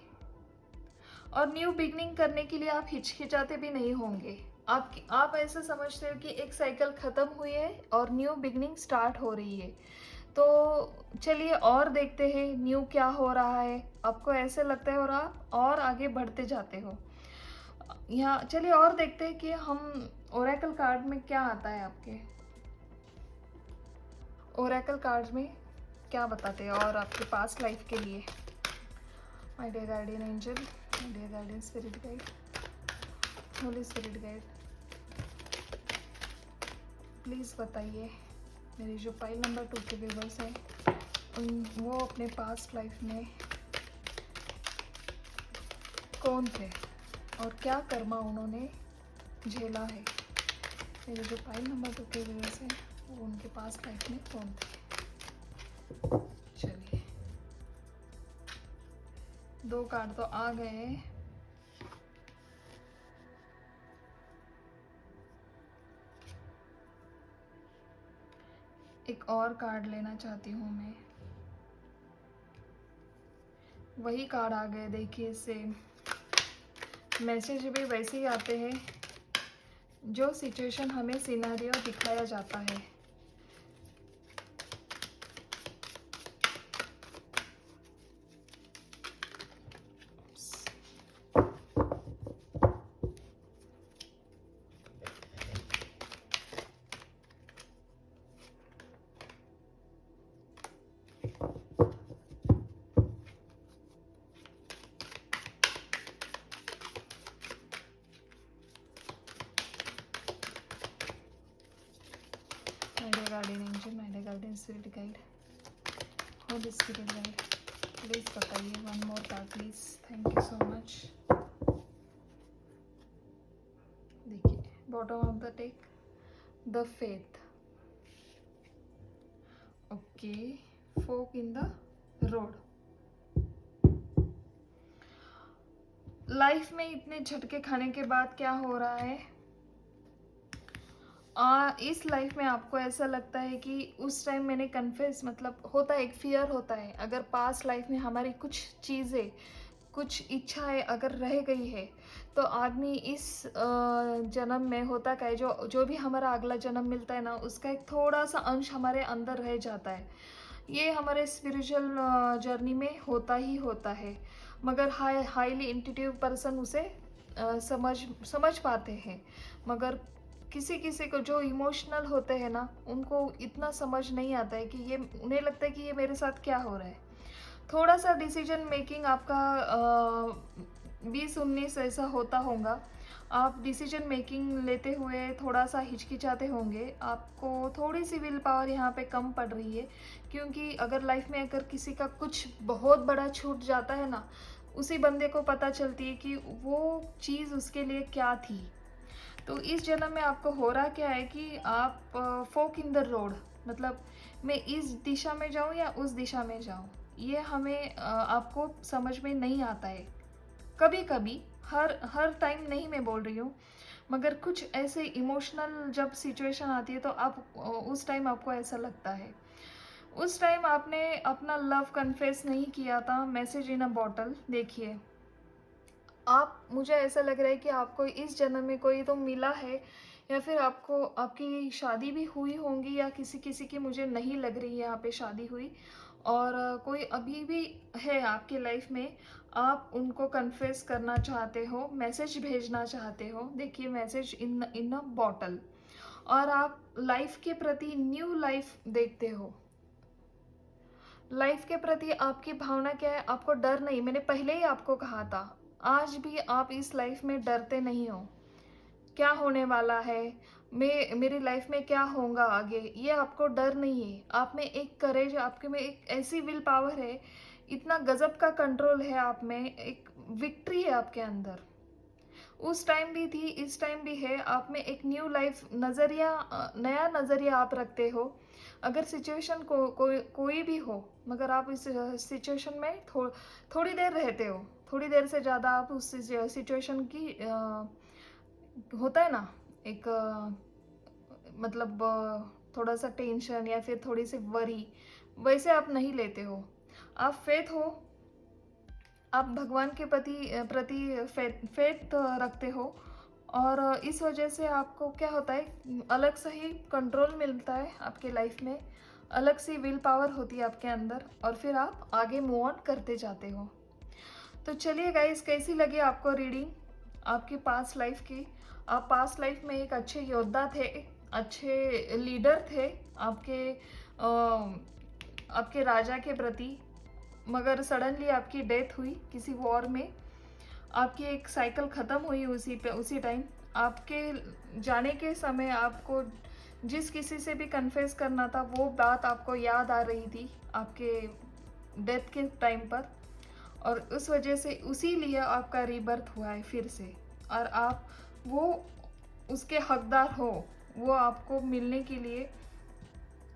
Speaker 1: और न्यू बिगनिंग करने के लिए आप हिचकिचाते भी नहीं होंगे। आप ऐसा समझते हो कि एक साइकिल ख़त्म हुई है और न्यू बिगनिंग स्टार्ट हो रही है। तो चलिए और देखते हैं न्यू क्या हो रहा है। आपको ऐसे लगता है और आप और आगे बढ़ते जाते हो। यहाँ चलिए और देखते हैं कि हम ओरेकल कार्ड में क्या आता है आपके। ओरेकल कार्ड में क्या बताते हैं और आपके पास्ट लाइफ के लिए। My dear guardian angel, my dear guardian spirit guide, holy spirit guide, please बताइए मेरी जो फाइल नंबर 2 के व्यूवर्स हैं, वो अपने पास्ट लाइफ में कौन थे और क्या कर्मा उन्होंने झेला है। मेरे जो फाइल नंबर 2 के व्यूवर्स हैं, वो उनके पास्ट लाइफ में कौन थे। चलिए 2 कार्ड तो आ गए हैं। एक और कार्ड लेना चाहती हूँ मैं। वही कार्ड आ गए, देखिए सेम मैसेज भी वैसे ही आते हैं जो सिचुएशन हमें सिनेरियो दिखाया जाता है। Guardian angel, my dear guardian spirit guide, holy spirit guide, please बताइए one more card please. Thank you so much. देखिए bottom of the deck, the faith. Okay, fork in the road. Life में इतने झटके खाने के बाद क्या हो रहा है, इस लाइफ में आपको ऐसा लगता है कि उस टाइम मैंने कन्फेस, मतलब होता है एक फियर होता है, अगर पास्ट लाइफ में हमारी कुछ चीज़ें, कुछ इच्छाएं अगर रह गई है तो आदमी इस जन्म में होता क्या है, जो भी हमारा अगला जन्म मिलता है ना, उसका एक थोड़ा सा अंश हमारे अंदर रह जाता है। ये हमारे स्पिरिचुअल जर्नी में होता ही होता है। मगर हाईली इंट्यूटिव पर्सन उसे समझ पाते हैं। मगर किसी किसी को जो इमोशनल होते हैं ना, उनको इतना समझ नहीं आता है कि ये, उन्हें लगता है कि ये मेरे साथ क्या हो रहा है। थोड़ा सा डिसीजन मेकिंग आपका 20-19 ऐसा होता होगा। आप डिसीजन मेकिंग लेते हुए थोड़ा सा हिचकिचाते होंगे, आपको थोड़ी सी विल पावर यहाँ पे कम पड़ रही है, क्योंकि अगर लाइफ में अगर किसी का कुछ बहुत बड़ा छूट जाता है ना, उसी बंदे को पता चलती है कि वो चीज़ उसके लिए क्या थी। तो इस जन्म में आपको हो रहा क्या है कि आप फोक इन द रोड, मतलब मैं इस दिशा में जाऊँ या उस दिशा में जाऊँ, ये हमें आपको समझ में नहीं आता है। कभी कभी, हर टाइम नहीं मैं बोल रही हूँ, मगर कुछ ऐसे इमोशनल जब सिचुएशन आती है तो आप उस टाइम आपको ऐसा लगता है। उस टाइम आपने अपना लव कन्फेस नहीं किया था, मैसेज इन अ बॉटल। देखिए, आप, मुझे ऐसा लग रहा है कि आपको इस जन्म में कोई तो मिला है, या फिर आपको आपकी शादी भी हुई होंगी, या किसी किसी की मुझे नहीं लग रही है यहाँ पे शादी हुई, और कोई अभी भी है आपकी लाइफ में। आप उनको कन्फेस करना चाहते हो, मैसेज भेजना चाहते हो। देखिए, मैसेज इन इन अ बॉटल। और आप लाइफ के प्रति न्यू लाइफ देखते हो। लाइफ के प्रति आपकी भावना क्या है? आपको डर नहीं, मैंने पहले ही आपको कहा था, आज भी आप इस लाइफ में डरते नहीं हो। क्या होने वाला है, मैं, मेरी लाइफ में क्या होगा आगे, ये आपको डर नहीं है। आप में एक करेज, आपके में एक ऐसी विल पावर है, इतना गजब का कंट्रोल है आप में, एक विक्ट्री है आपके अंदर। उस टाइम भी थी, इस टाइम भी है। आप में एक न्यू लाइफ नज़रिया, नया नज़रिया आप रखते हो। अगर सिचुएशन को कोई भी हो, मगर आप इस सिचुएशन में थोड़ी देर रहते हो, थोड़ी देर से ज़्यादा आप उस सिचुएशन की होता है ना, एक मतलब थोड़ा सा टेंशन या फिर थोड़ी सी वरी, वैसे आप नहीं लेते हो। आप फेथ हो, आप भगवान के प्रति फेथ रखते हो, और इस वजह से आपको क्या होता है, अलग से ही कंट्रोल मिलता है आपके लाइफ में, अलग सी विल पावर होती है आपके अंदर, और फिर आप आगे मूव ऑन करते जाते हो। तो चलिए गाइस, कैसी लगी आपको रीडिंग आपकी पास्ट लाइफ की? आप पास्ट लाइफ में एक अच्छे योद्धा थे, अच्छे लीडर थे आपके राजा के प्रति, मगर सडनली आपकी डेथ हुई किसी वॉर में। आपकी एक साइकिल ख़त्म हुई उसी टाइम। आपके जाने के समय आपको जिस किसी से भी कन्फेस करना था, वो बात आपको याद आ रही थी आपके डेथ के टाइम पर, और उस वजह से उसी लिए आपका रीबर्थ हुआ है फिर से, और आप वो उसके हकदार हो। वो आपको मिलने के लिए,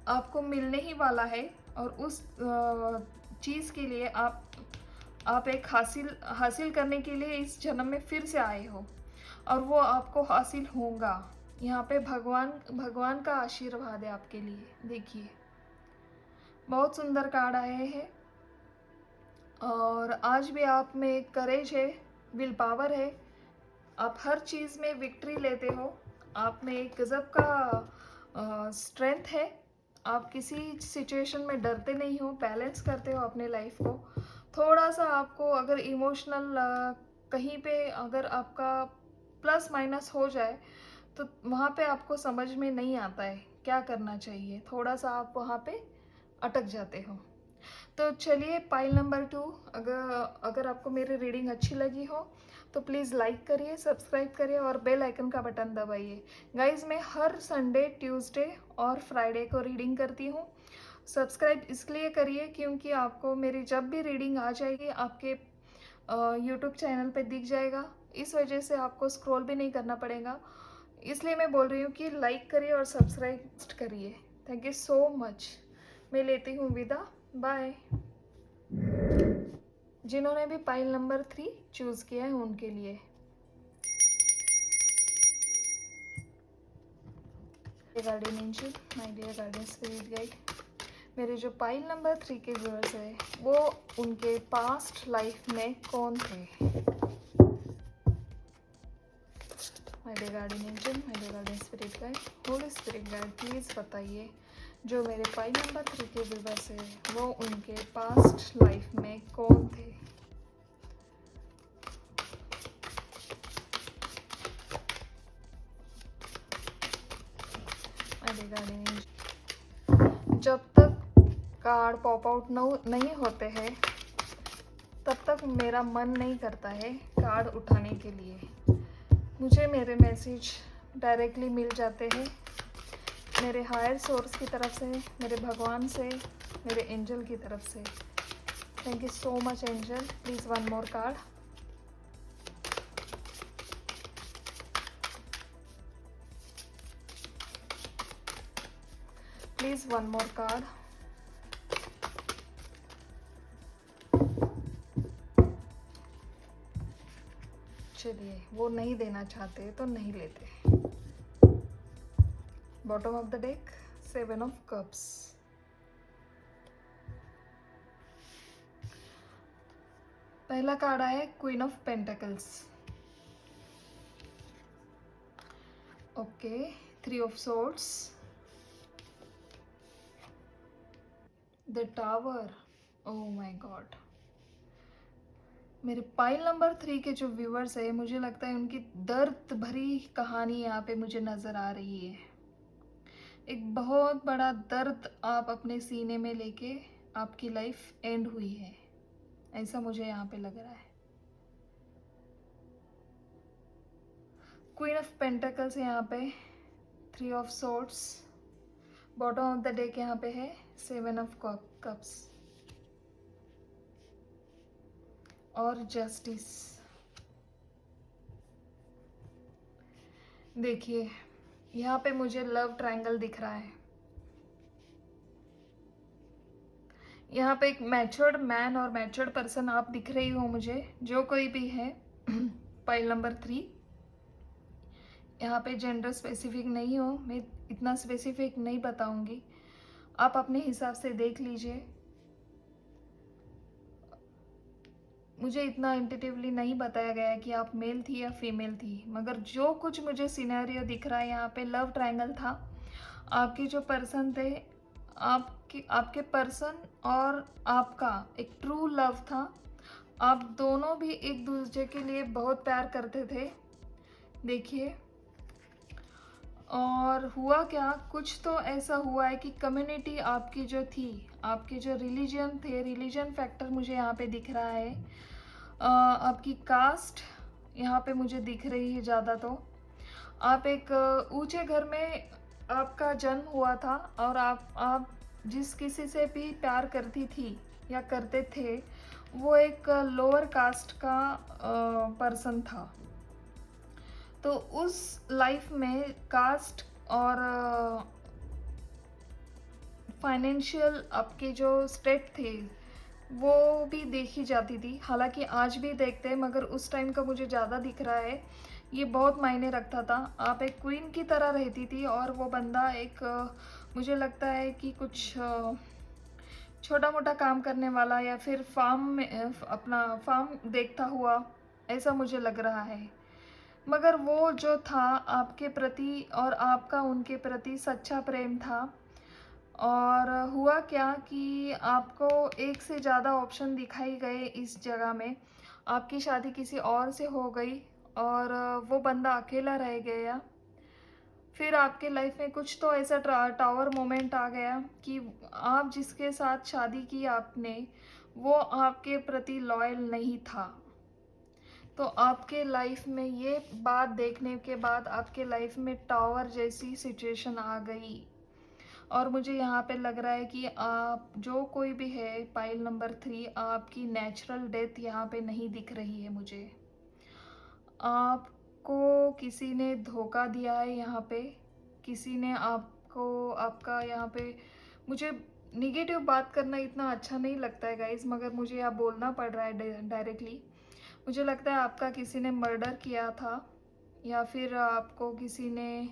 Speaker 1: आपको मिलने ही वाला है, और उस चीज़ के लिए आप एक हासिल करने के लिए इस जन्म में फिर से आए हो, और वो आपको हासिल होगा। यहाँ पे भगवान का आशीर्वाद है आपके लिए। देखिए, बहुत सुंदर कार्ड आए हैं, और आज भी आप में एक करेज है, विल पावर है, आप हर चीज़ में विक्ट्री लेते हो। आप में एक गज़ब का स्ट्रेंथ है। आप किसी सिचुएशन में डरते नहीं हो, बैलेंस करते हो अपने लाइफ को। थोड़ा सा आपको अगर इमोशनल कहीं पे अगर आपका प्लस माइनस हो जाए, तो वहाँ पे आपको समझ में नहीं आता है क्या करना चाहिए। थोड़ा सा आप वहाँ पे अटक जाते हो। तो चलिए, पाइल नंबर 2, अगर आपको मेरी रीडिंग अच्छी लगी हो तो प्लीज़ लाइक करिए, सब्सक्राइब करिए, और बेल आइकन का बटन दबाइए। गाइज, मैं हर संडे, ट्यूसडे और फ्राइडे को रीडिंग करती हूँ। सब्सक्राइब इसलिए करिए क्योंकि आपको मेरी जब भी रीडिंग आ जाएगी आपके यूट्यूब चैनल पे दिख जाएगा। इस वजह से आपको स्क्रॉल भी नहीं करना पड़ेगा। इसलिए मैं बोल रही हूँ कि लाइक करिए और सब्सक्राइब करिए। Thank you so much. मैं लेती हूँ विदा, बाय। जिन्होंने भी पाइल नंबर 3 चूज़ किया है उनके लिए। Guardian angel, my dear guardian spirit guide, मेरे जो पाइल नंबर 3 के व्यूअर्स है, वो उनके पास्ट लाइफ में कौन थे? My dear guardian angel, my dear guardian spirit guide, holy spirit guide, please बताइए, जो मेरे पाइल नंबर 3 के व्यूअर्स है, वो उनके पास्ट लाइफ में कौन थे? जब तक कार्ड पॉप आउट नहीं होते हैं, तब तक मेरा मन नहीं करता है कार्ड उठाने के लिए। मुझे मेरे मैसेज डायरेक्टली मिल जाते हैं मेरे हायर सोर्स की तरफ से, मेरे भगवान से, मेरे एंजल की तरफ से। Thank you so much angel. Please one more card. Please one more card. चलिए, वो नहीं देना चाहते तो नहीं लेते। Bottom of the deck, 7 of cups. पहला कार्ड आया है queen of pentacles. Okay, 3 of swords, the tower. Oh my God. मेरे पाइल नंबर 3 के जो व्यूअर्स है, मुझे लगता है उनकी दर्द भरी कहानी यहाँ पे मुझे नज़र आ रही है। एक बहुत बड़ा दर्द आप अपने सीने में लेके आपकी लाइफ एंड हुई है, ऐसा मुझे यहाँ पे लग रहा है। क्वीन ऑफ पेंटिकल्स यहाँ पे, 3 of swords, bottom of the deck यहाँ पे है 7 ऑफ कप्स और जस्टिस। देखिए, यहाँ पे मुझे लव ट्रायंगल दिख रहा है। यहाँ पे एक मैच्योर्ड मैन और मैच्योर्ड पर्सन आप दिख रही हो मुझे, जो कोई भी है। Pile number 3। यहाँ पे जेंडर स्पेसिफिक नहीं हो, मैं इतना स्पेसिफिक नहीं बताऊंगी, आप अपने हिसाब से देख लीजिए। मुझे इतना इंटेटिवली नहीं बताया गया है कि आप मेल थी या फीमेल थी, मगर जो कुछ मुझे सिनेरियो दिख रहा है यहाँ पे लव ट्रायंगल था। आपके जो पर्सन थे, आपके पर्सन और आपका एक ट्रू लव था। आप दोनों भी एक दूसरे के लिए बहुत प्यार करते थे। देखिए, और हुआ क्या, कुछ तो ऐसा हुआ है कि कम्युनिटी आपकी जो थी, आपके जो रिलीजन थे, रिलीजन फैक्टर मुझे यहाँ पे दिख रहा है। आपकी कास्ट यहाँ पे मुझे दिख रही है ज़्यादा। तो आप एक ऊंचे घर में आपका जन्म हुआ था और आप जिस किसी से भी प्यार करती थी या करते थे, वो एक लोअर कास्ट का पर्सन था। तो उस लाइफ में कास्ट और फाइनेंशियल आपके जो स्टेट थे वो भी देखी जाती थी। हालांकि आज भी देखते हैं, मगर उस टाइम का मुझे ज़्यादा दिख रहा है। ये बहुत मायने रखता था। आप एक क्वीन की तरह रहती थी और वो बंदा एक मुझे लगता है कि कुछ छोटा मोटा काम करने वाला या फिर फार्म में अपना फार्म देखता हुआ, ऐसा मुझे लग रहा है। मगर वो जो था आपके प्रति और आपका उनके प्रति सच्चा प्रेम था। और हुआ क्या कि आपको एक से ज़्यादा ऑप्शन दिखाई गए इस जगह में। आपकी शादी किसी और से हो गई और वो बंदा अकेला रह गया। फिर आपके लाइफ में कुछ तो ऐसा टावर मोमेंट आ गया कि आप जिसके साथ शादी की आपने, वो आपके प्रति लॉयल नहीं था। तो आपके लाइफ में ये बात देखने के बाद आपके लाइफ में टावर जैसी सिचुएशन आ गई। और मुझे यहाँ पे लग रहा है कि आप जो कोई भी है, पाइल नंबर 3, आपकी नेचुरल डेथ यहाँ पे नहीं दिख रही है मुझे। आपको किसी ने धोखा दिया है यहाँ पे। किसी ने आपको, आपका यहाँ पे, मुझे निगेटिव बात करना इतना अच्छा नहीं लगता है गाइज, मगर मुझे यहाँ बोलना पड़ रहा है डायरेक्टली। मुझे लगता है आपका किसी ने मर्डर किया था या फिर आपको किसी ने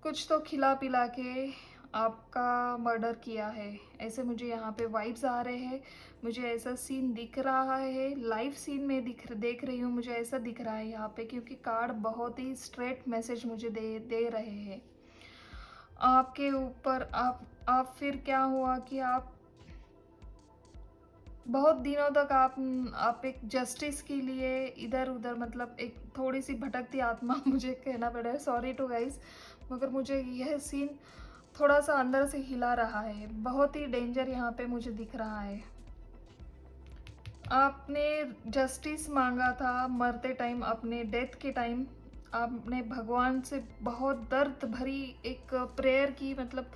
Speaker 1: कुछ तो खिला पिला के आपका मर्डर किया है, ऐसे मुझे यहाँ पे वाइब्स आ रहे हैं। मुझे ऐसा सीन दिख रहा है, लाइव सीन में देख रही हूँ, मुझे ऐसा दिख रहा है यहाँ पे, क्योंकि कार्ड बहुत ही स्ट्रेट मैसेज मुझे दे रहे हैं आपके ऊपर। आप फिर क्या हुआ कि आप बहुत दिनों तक आप एक जस्टिस के लिए इधर उधर, मतलब एक थोड़ी सी भटकती आत्मा मुझे कहना पड़ा है, सॉरी टू गाइस, मगर मुझे यह सीन थोड़ा सा अंदर से हिला रहा है। बहुत ही डेंजर यहाँ पे मुझे दिख रहा है। आपने जस्टिस मांगा था मरते टाइम, अपने डेथ के टाइम आपने भगवान से बहुत दर्द भरी एक प्रेयर की, मतलब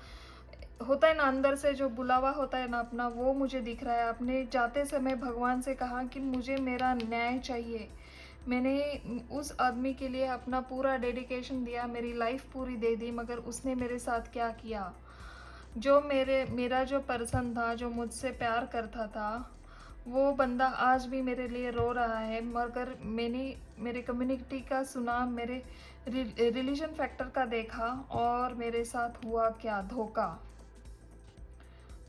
Speaker 1: होता है ना अंदर से जो बुलावा होता है ना अपना, वो मुझे दिख रहा है। आपने जाते समय भगवान से कहा कि मुझे मेरा न्याय चाहिए। मैंने उस आदमी के लिए अपना पूरा डेडिकेशन दिया, मेरी लाइफ पूरी दे दी, मगर उसने मेरे साथ क्या किया। जो मेरा जो पर्सन था, जो मुझसे प्यार करता था, वो बंदा आज भी मेरे लिए रो रहा है। मगर मैंने मेरे कम्युनिटी का सुना, मेरे रिलीजन फैक्टर का देखा, और मेरे साथ हुआ क्या, धोखा।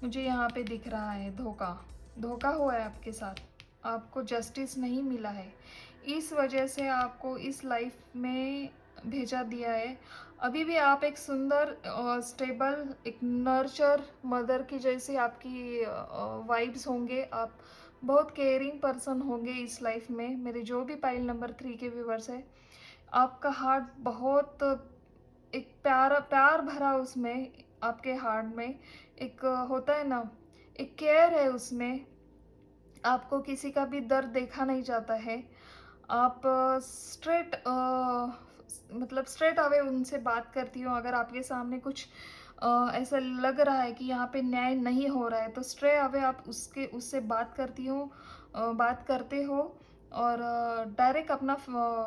Speaker 1: मुझे यहाँ पे दिख रहा है धोखा, धोखा हुआ है आपके साथ। आपको जस्टिस नहीं मिला है, इस वजह से आपको इस लाइफ में भेजा दिया है। अभी भी आप एक सुंदर स्टेबल, एक नर्चर मदर की जैसी आपकी वाइब्स होंगे। आप बहुत केयरिंग पर्सन होंगे इस लाइफ में। मेरे जो भी पाइल नंबर 3 के व्यूवर्स है, आपका हार्ट बहुत एक प्यार प्यार भरा उसमें, आपके हार्ट में एक होता है ना, एक केयर है उसमें। आपको किसी का भी दर्द देखा नहीं जाता है। आप स्ट्रेट मतलब स्ट्रेट अवे उनसे बात करती हो। अगर आपके सामने कुछ ऐसा लग रहा है कि यहाँ पे न्याय नहीं हो रहा है, तो स्ट्रेट अवे आप उससे बात करती हो, बात करते हो, और डायरेक्ट अपना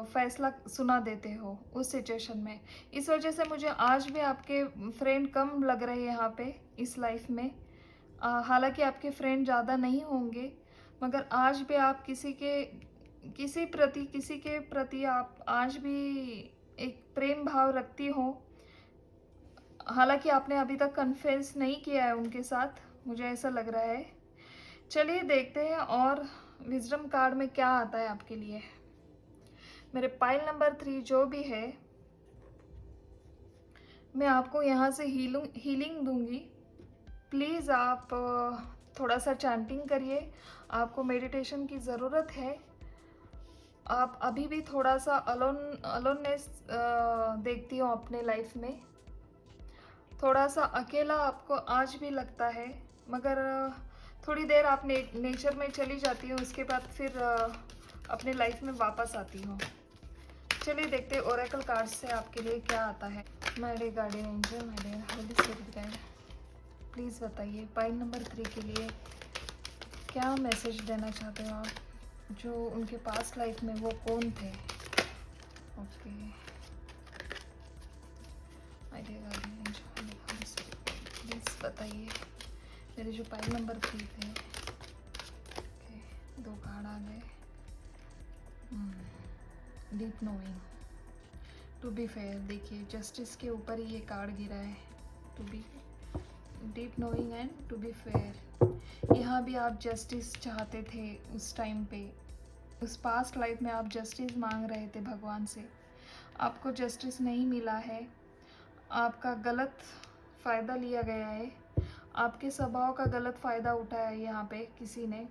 Speaker 1: फैसला सुना देते हो उस सिचुएशन में। इस वजह से मुझे आज भी आपके फ्रेंड कम लग रहे हैं यहाँ पे इस लाइफ में। हालांकि आपके फ्रेंड ज़्यादा नहीं होंगे, मगर आज भी आप किसी के प्रति आप आज भी एक प्रेम भाव रखती हो। हालांकि आपने अभी तक कन्फेस नहीं किया है उनके साथ, मुझे ऐसा लग रहा है। चलिए देखते हैं और विजडम कार्ड में क्या आता है आपके लिए। मेरे पाइल नंबर 3 जो भी है, मैं आपको यहाँ से हीलिंग दूंगी। प्लीज़ आप थोड़ा सा चैंटिंग करिए, आपको मेडिटेशन की ज़रूरत है। आप अभी भी थोड़ा सा अलोननेस देखती हो अपने लाइफ में, थोड़ा सा अकेला आपको आज भी लगता है। मगर थोड़ी देर आप नेचर में चली जाती हो, उसके बाद फिर अपने लाइफ में वापस आती हो। चलिए देखते हैं ओरेकल कार्ड से आपके लिए क्या आता है। My dear guardian angel, my dear holy spirit guide, please बताइए पाइल नंबर 3 के लिए क्या मैसेज देना चाहते हो आप, जो उनके पास लाइफ में वो कौन थे। Okay my dear guardian angel, holy spirit, please बताइए मेरे जो पाइल नंबर 3 थे। ओके, 2 कार्ड आ गए। Deep knowing, to be fair, देखिए जस्टिस के ऊपर ही ये कार्ड गिरा है। To be deep knowing and to be fair, यहाँ भी आप जस्टिस चाहते थे उस टाइम पे, उस पास्ट लाइफ में आप जस्टिस मांग रहे थे भगवान से, आपको जस्टिस नहीं मिला है। आपका गलत फ़ायदा लिया गया है, आपके स्वभाव का गलत फ़ायदा उठाया है यहाँ पे किसी ने।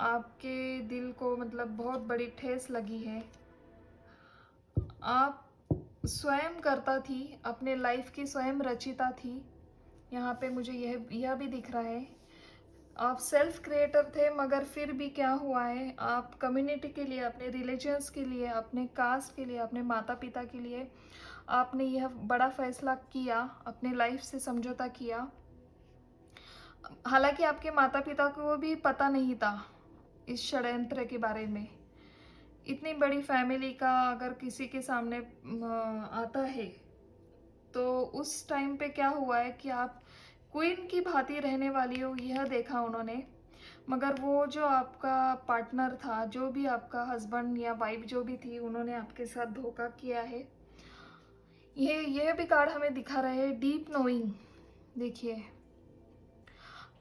Speaker 1: आपके दिल को मतलब बहुत बड़ी ठेस लगी है। आप स्वयं करता थी, अपने लाइफ की स्वयं रचिता थी। यहाँ पे मुझे यह भी दिख रहा है। आप सेल्फ क्रिएटर थे, मगर फिर भी क्या हुआ है, आप कम्युनिटी के लिए, अपने रिलीजन्स के लिए, अपने कास्ट के लिए, अपने माता पिता के लिए आपने यह बड़ा फैसला किया, अपने लाइफ से समझौता किया। हालांकि आपके माता पिता को भी पता नहीं था इस षड्यंत्र के बारे में। इतनी बड़ी फैमिली का अगर किसी के सामने आता है, तो उस टाइम पे क्या हुआ है कि आप क्वीन की भांति रहने वाली हो, यह देखा उन्होंने। मगर वो जो आपका पार्टनर था, जो भी आपका हस्बैंड या वाइफ जो भी थी, उन्होंने आपके साथ धोखा किया है। यह भी कार्ड हमें दिखा रहे हैं डीप नोइंग। देखिए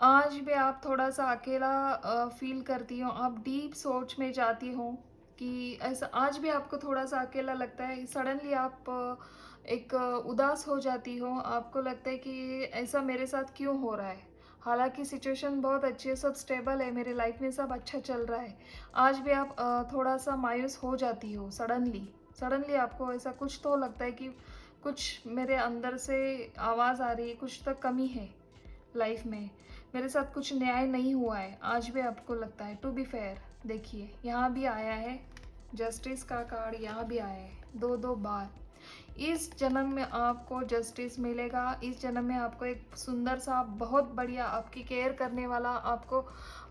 Speaker 1: आज भी आप थोड़ा सा अकेला फील करती हो, आप डीप सोच में जाती हो कि ऐसा आज भी आपको थोड़ा सा अकेला लगता है। सडनली आप एक उदास हो जाती हो, आपको लगता है कि ऐसा मेरे साथ क्यों हो रहा है। हालांकि सिचुएशन बहुत अच्छी है, सब स्टेबल है, मेरे लाइफ में सब अच्छा चल रहा है। आज भी आप थोड़ा सा मायूस हो जाती हो। सडनली सडनली आपको ऐसा कुछ तो लगता है कि कुछ मेरे अंदर से आवाज़ आ रही है, कुछ तो कमी है लाइफ में। मेरे साथ कुछ न्याय नहीं हुआ है, आज भी आपको लगता है। टू बी फेयर, देखिए यहाँ भी आया है जस्टिस का कार्ड, यहाँ भी आया है 2-2 बार। इस जन्म में आपको जस्टिस मिलेगा, इस जन्म में आपको एक सुंदर सा बहुत बढ़िया आपकी केयर करने वाला, आपको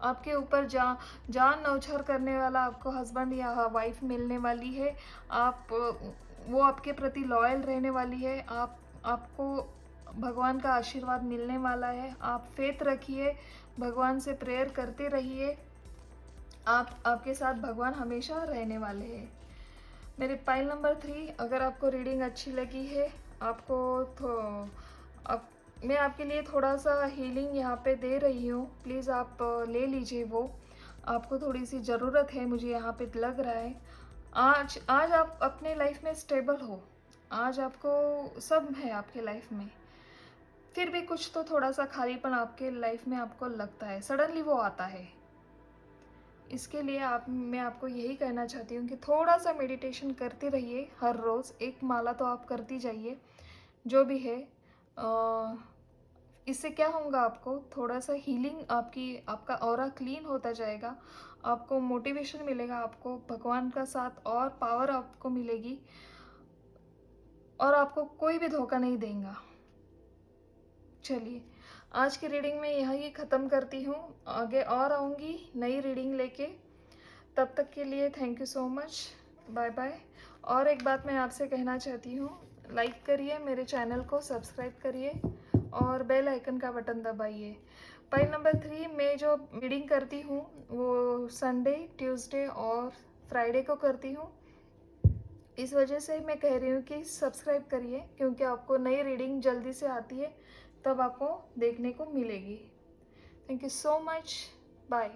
Speaker 1: आपके ऊपर जान न्यौछावर करने वाला आपको हस्बैंड या वाइफ मिलने वाली है। आप वो आपके प्रति लॉयल रहने वाली है। आपको भगवान का आशीर्वाद मिलने वाला है। आप फेथ रखिए, भगवान से प्रेयर करते रहिए। आपके साथ भगवान हमेशा रहने वाले हैं। मेरे पाइल नंबर 3, अगर आपको रीडिंग अच्छी लगी है, आपको मैं आपके लिए थोड़ा सा हीलिंग यहाँ पे दे रही हूँ, प्लीज़ आप ले लीजिए। वो आपको थोड़ी सी ज़रूरत है, मुझे यहाँ पे लग रहा है। आज आप अपने लाइफ में स्टेबल हो, आज आपको सब है आपके लाइफ में, फिर भी कुछ तो थोड़ा सा खालीपन आपके लाइफ में आपको लगता है, सडनली वो आता है। इसके लिए मैं आपको यही कहना चाहती हूँ कि थोड़ा सा मेडिटेशन करते रहिए। हर रोज़ एक माला तो आप करती जाइए, जो भी है। इससे क्या होगा, आपको थोड़ा सा हीलिंग, आपका ऑरा क्लीन होता जाएगा, आपको मोटिवेशन मिलेगा, आपको भगवान का साथ और पावर आपको मिलेगी, और आपको कोई भी धोखा नहीं देगा। चलिए, आज की रीडिंग में यही ख़त्म करती हूँ, आगे और आऊँगी नई रीडिंग लेके। तब तक के लिए thank you so much, bye bye. और एक बात मैं आपसे कहना चाहती हूँ, लाइक करिए, मेरे चैनल को सब्सक्राइब करिए और बेल आइकन का बटन दबाइए। पाइल नंबर 3 में जो रीडिंग करती हूँ वो संडे, ट्यूसडे और फ्राइडे को करती हूँ। इस वजह से मैं कह रही हूँ कि सब्सक्राइब करिए, क्योंकि आपको नई रीडिंग जल्दी से आती है, तब आपको देखने को मिलेगी। Thank you so much, bye.